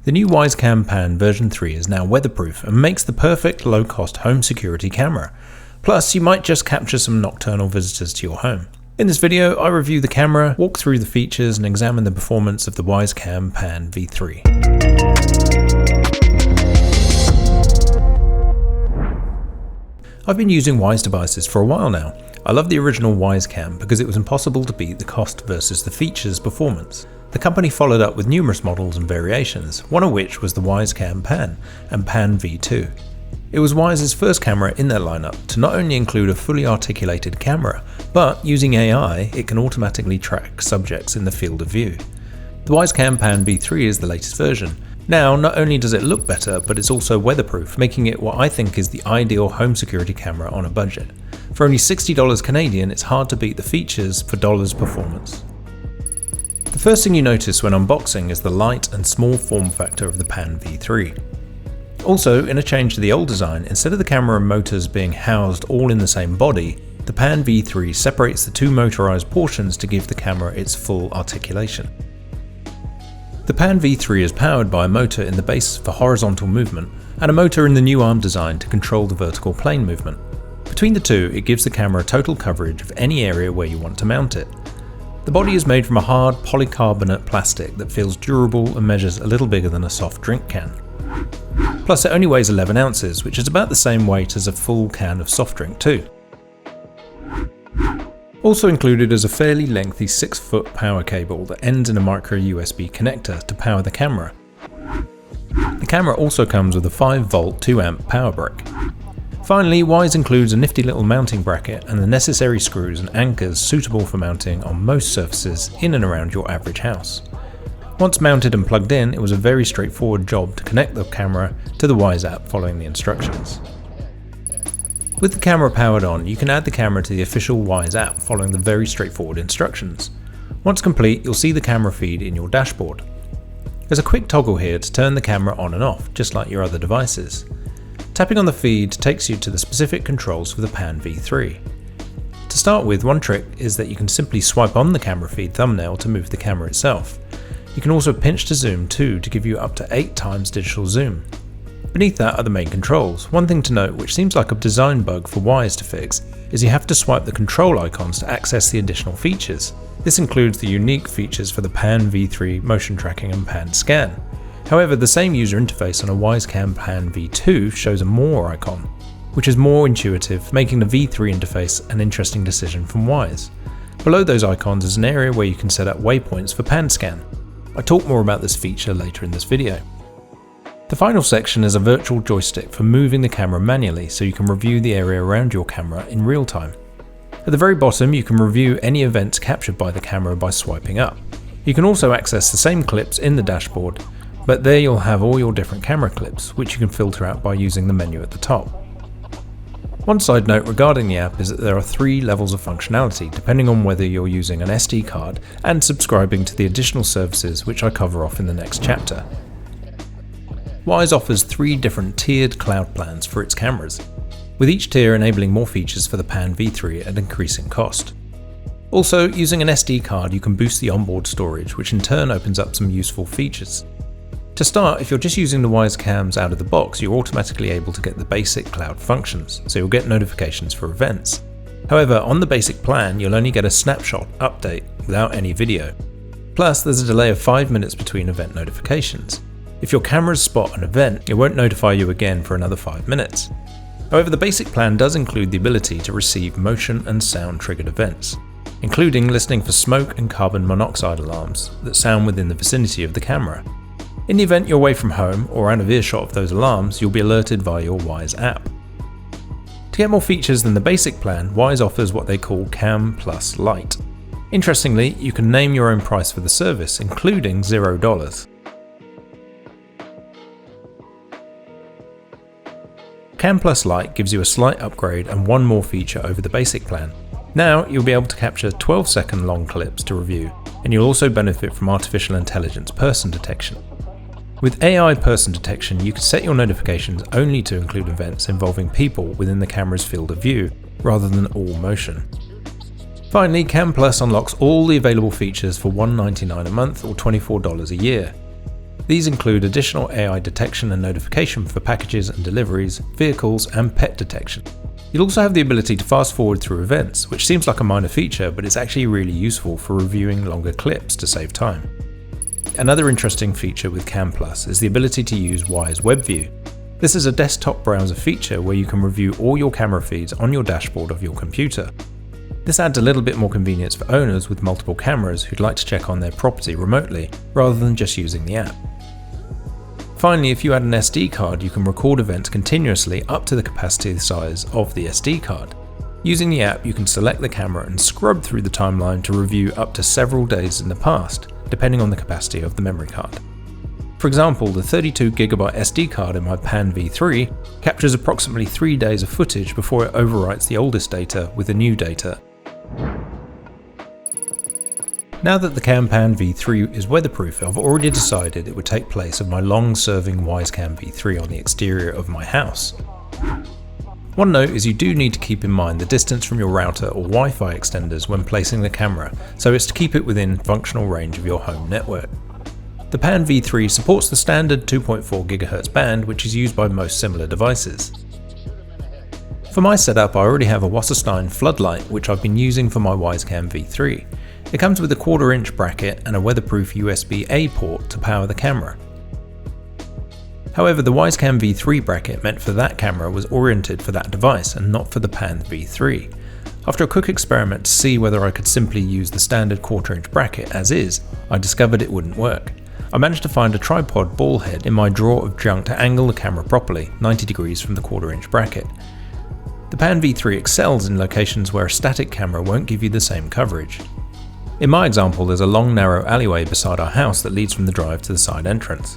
The new Wyze Cam Pan version 3 is now weatherproof and makes the perfect low-cost home security camera. Plus, you might just capture some nocturnal visitors to your home. In this video, I review the camera, walk through the features and examine the performance of the Wyze Cam Pan V3. I've been using Wyze devices for a while now. I love the original Wyze Cam because it was impossible to beat the cost versus the features performance. The company followed up with numerous models and variations, one of which was the Wyze Cam Pan and Pan V2. It was Wyze's first camera in their lineup to not only include a fully articulated camera, but using AI, it can automatically track subjects in the field of view. The Wyze Cam Pan V3 is the latest version. Now, not only does it look better, but it's also weatherproof, making it what I think is the ideal home security camera on a budget. For only $60 Canadian, it's hard to beat the features for dollars performance. The first thing you notice when unboxing is the light and small form factor of the Pan V3. Also, in a change to the old design, instead of the camera and motors being housed all in the same body, the Pan V3 separates the two motorized portions to give the camera its full articulation. The Pan V3 is powered by a motor in the base for horizontal movement and a motor in the new arm design to control the vertical plane movement. Between the two, it gives the camera total coverage of any area where you want to mount it. The body is made from a hard polycarbonate plastic that feels durable and measures a little bigger than a soft drink can. Plus, it only weighs 11 ounces, which is about the same weight as a full can of soft drink too. Also included is a fairly lengthy 6-foot power cable that ends in a micro USB connector to power the camera. The camera also comes with a 5-volt 2-amp power brick. Finally, Wyze includes a nifty little mounting bracket and the necessary screws and anchors suitable for mounting on most surfaces in and around your average house. Once mounted and plugged in, it was a very straightforward job to connect the camera to the Wyze app following the instructions. With the camera powered on, you can add the camera to the official Wyze app following the very straightforward instructions. Once complete, you'll see the camera feed in your dashboard. There's a quick toggle here to turn the camera on and off, just like your other devices. Tapping on the feed takes you to the specific controls for the Pan V3. To start with, one trick is that you can simply swipe on the camera feed thumbnail to move the camera itself. You can also pinch to zoom too to give you up to 8 times digital zoom. Beneath that are the main controls. One thing to note, which seems like a design bug for Wyze to fix, is you have to swipe the control icons to access the additional features. This includes the unique features for the Pan V3 motion tracking and pan scan. However, the same user interface on a Wyze Cam Pan V2 shows a more icon, which is more intuitive, making the V3 interface an interesting decision from Wyze. Below those icons is an area where you can set up waypoints for pan scan. I talk more about this feature later in this video. The final section is a virtual joystick for moving the camera manually so you can review the area around your camera in real time. At the very bottom, you can review any events captured by the camera by swiping up. You can also access the same clips in the dashboard, but there you'll have all your different camera clips, which you can filter out by using the menu at the top. One side note regarding the app is that there are 3 levels of functionality depending on whether you're using an SD card and subscribing to the additional services which I cover off in the next chapter. Wyze offers 3 different tiered cloud plans for its cameras, with each tier enabling more features for the Pan V3 at increasing cost. Also, using an SD card you can boost the onboard storage, which in turn opens up some useful features. To start, if you're just using the Wyze cams out of the box, you're automatically able to get the basic cloud functions, so you'll get notifications for events. However, on the basic plan, you'll only get a snapshot update without any video. Plus, there's a delay of 5 minutes between event notifications. If your cameras spot an event, it won't notify you again for another 5 minutes. However, the basic plan does include the ability to receive motion and sound triggered events, including listening for smoke and carbon monoxide alarms that sound within the vicinity of the camera. In the event you're away from home or out of earshot of those alarms, you'll be alerted via your Wyze app. To get more features than the basic plan, Wyze offers what they call Cam Plus Lite. Interestingly, you can name your own price for the service, including $0. Cam Plus Lite gives you a slight upgrade and one more feature over the basic plan. Now you'll be able to capture 12-second long clips to review, and you'll also benefit from artificial intelligence person detection. With AI person detection, you can set your notifications only to include events involving people within the camera's field of view, rather than all motion. Finally, Cam Plus unlocks all the available features for $1.99 a month or $24 a year. These include additional AI detection and notification for packages and deliveries, vehicles, and pet detection. You'll also have the ability to fast forward through events, which seems like a minor feature, but it's actually really useful for reviewing longer clips to save time. Another interesting feature with Cam Plus is the ability to use Wyze Web View. This is a desktop browser feature where you can review all your camera feeds on your dashboard of your computer. This adds a little bit more convenience for owners with multiple cameras who'd like to check on their property remotely, rather than just using the app. Finally, if you add an SD card, you can record events continuously up to the capacity size of the SD card. Using the app, you can select the camera and scrub through the timeline to review up to several days in the past, depending on the capacity of the memory card. For example, the 32GB SD card in my Pan V3 captures approximately 3 days of footage before it overwrites the oldest data with the new data. Now that the Cam Pan V3 is weatherproof, I've already decided it would take place of my long-serving Wyze Cam V3 on the exterior of my house. One note is you do need to keep in mind the distance from your router or Wi-Fi extenders when placing the camera, so it's to keep it within functional range of your home network. The Pan V3 supports the standard 2.4 GHz band, which is used by most similar devices. For my setup, I already have a Wasserstein floodlight, which I've been using for my Wyze Cam V3. It comes with a 1/4 inch bracket and a weatherproof USB-A port to power the camera. However, the Wyze Cam V3 bracket meant for that camera was oriented for that device and not for the Pan V3. After a quick experiment to see whether I could simply use the standard 1/4 inch bracket as is, I discovered it wouldn't work. I managed to find a tripod ball head in my drawer of junk to angle the camera properly, 90 degrees from the 1/4 inch bracket. The Pan V3 excels in locations where a static camera won't give you the same coverage. In my example, there's a long narrow alleyway beside our house that leads from the drive to the side entrance.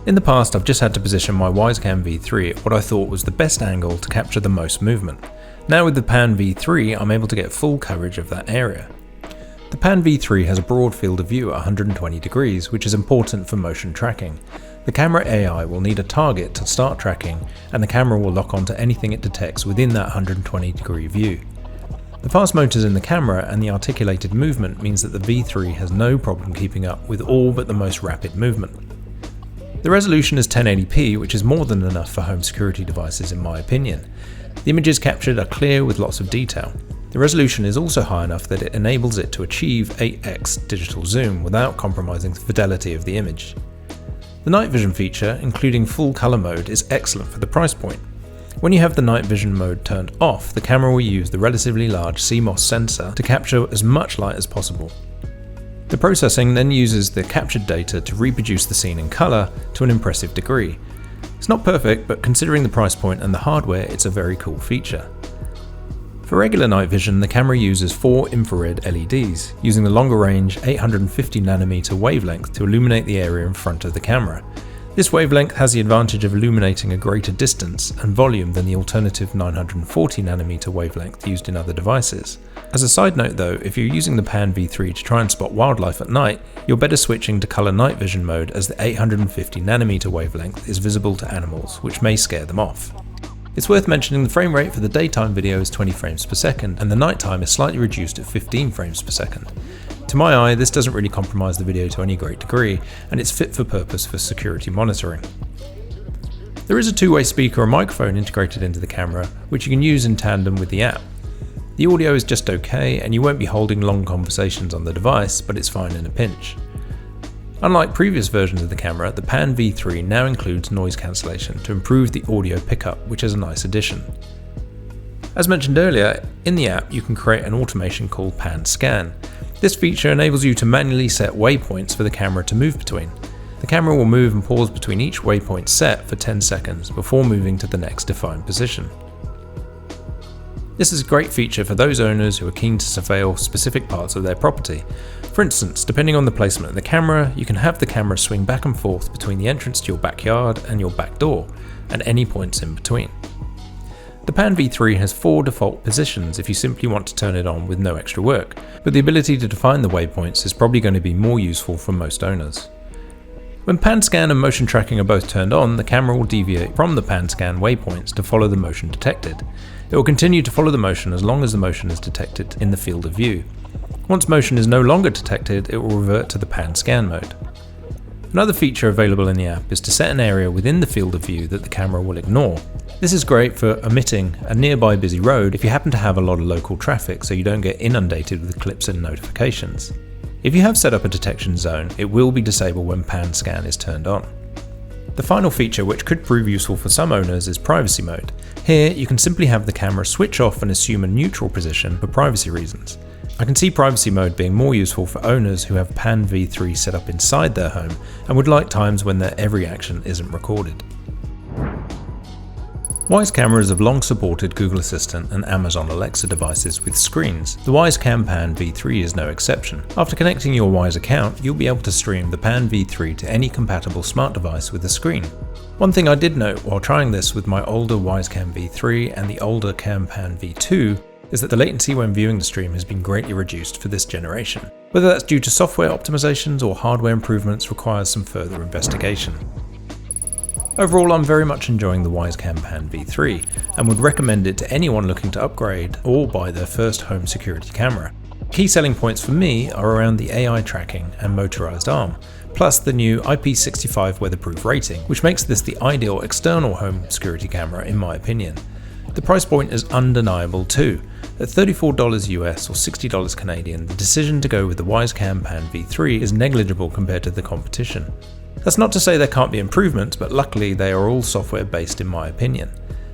In the past, I've just had to position my Wyze Cam V3 at what I thought was the best angle to capture the most movement. Now with the Pan V3, I'm able to get full coverage of that area. The Pan V3 has a broad field of view at 120 degrees, which is important for motion tracking. The camera AI will need a target to start tracking, and the camera will lock onto anything it detects within that 120 degree view. The fast motors in the camera and the articulated movement means that the V3 has no problem keeping up with all but the most rapid movement. The resolution is 1080p, which is more than enough for home security devices in my opinion. The images captured are clear with lots of detail. The resolution is also high enough that it enables it to achieve 8x digital zoom without compromising the fidelity of the image. The night vision feature, including full color mode, is excellent for the price point. When you have the night vision mode turned off, the camera will use the relatively large CMOS sensor to capture as much light as possible. The processing then uses the captured data to reproduce the scene in color to an impressive degree. It's not perfect, but considering the price point and the hardware, it's a very cool feature. For regular night vision, the camera uses 4 infrared LEDs, using the longer range 850nm wavelength to illuminate the area in front of the camera. This wavelength has the advantage of illuminating a greater distance and volume than the alternative 940nm wavelength used in other devices. As a side note though, if you're using the Pan V3 to try and spot wildlife at night, you're better switching to color night vision mode, as the 850nm wavelength is visible to animals, which may scare them off. It's worth mentioning the frame rate for the daytime video is 20 frames per second, and the nighttime is slightly reduced at 15 frames per second. To my eye, this doesn't really compromise the video to any great degree, and it's fit for purpose for security monitoring. There is a two-way speaker or microphone integrated into the camera, which you can use in tandem with the app. The audio is just okay, and you won't be holding long conversations on the device, but it's fine in a pinch. Unlike previous versions of the camera, the Pan V3 now includes noise cancellation to improve the audio pickup, which is a nice addition. As mentioned earlier, in the app you can create an automation called Pan Scan. This feature enables you to manually set waypoints for the camera to move between. The camera will move and pause between each waypoint set for 10 seconds before moving to the next defined position. This is a great feature for those owners who are keen to surveil specific parts of their property. For instance, depending on the placement of the camera, you can have the camera swing back and forth between the entrance to your backyard and your back door, and any points in between. The Pan V3 has 4 default positions if you simply want to turn it on with no extra work, but the ability to define the waypoints is probably going to be more useful for most owners. When Pan Scan and motion tracking are both turned on, the camera will deviate from the Pan Scan waypoints to follow the motion detected. It will continue to follow the motion as long as the motion is detected in the field of view. Once motion is no longer detected, it will revert to the Pan Scan mode. Another feature available in the app is to set an area within the field of view that the camera will ignore. This is great for omitting a nearby busy road if you happen to have a lot of local traffic so you don't get inundated with clips and notifications. If you have set up a detection zone, it will be disabled when pan scan is turned on. The final feature, which could prove useful for some owners, is privacy mode. Here you can simply have the camera switch off and assume a neutral position for privacy reasons. I can see privacy mode being more useful for owners who have Pan V3 set up inside their home and would like times when their every action isn't recorded. Wyze cameras have long supported Google Assistant and Amazon Alexa devices with screens. The Wyze Cam Pan V3 is no exception. After connecting your Wyze account, you'll be able to stream the Pan V3 to any compatible smart device with a screen. One thing I did note while trying this with my older Wyze Cam V3 and the older Cam Pan V2 is that the latency when viewing the stream has been greatly reduced for this generation. Whether that's due to software optimizations or hardware improvements requires some further investigation. Overall, I'm very much enjoying the Wyze Cam Pan V3 and would recommend it to anyone looking to upgrade or buy their first home security camera. Key selling points for me are around the AI tracking and motorized arm, plus the new IP65 weatherproof rating, which makes this the ideal external home security camera in my opinion. The price point is undeniable too. At $34 US or $60 Canadian, the decision to go with the Wyze Cam Pan V3 is negligible compared to the competition. That's not to say there can't be improvements, but luckily they are all software based in my opinion.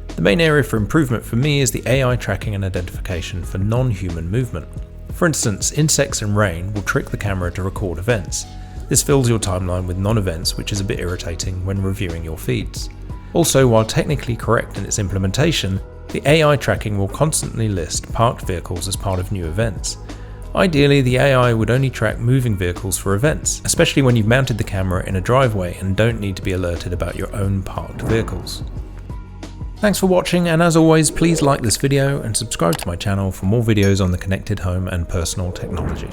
The main area for improvement for me is the AI tracking and identification for non-human movement. For instance, insects and rain will trick the camera to record events. This fills your timeline with non-events, which is a bit irritating when reviewing your feeds. Also, while technically correct in its implementation, the AI tracking will constantly list parked vehicles as part of new events. Ideally, the AI would only track moving vehicles for events, especially when you've mounted the camera in a driveway and don't need to be alerted about your own parked vehicles. Thanks for watching, and as always, please like this video and subscribe to my channel for more videos on the connected home and personal technology.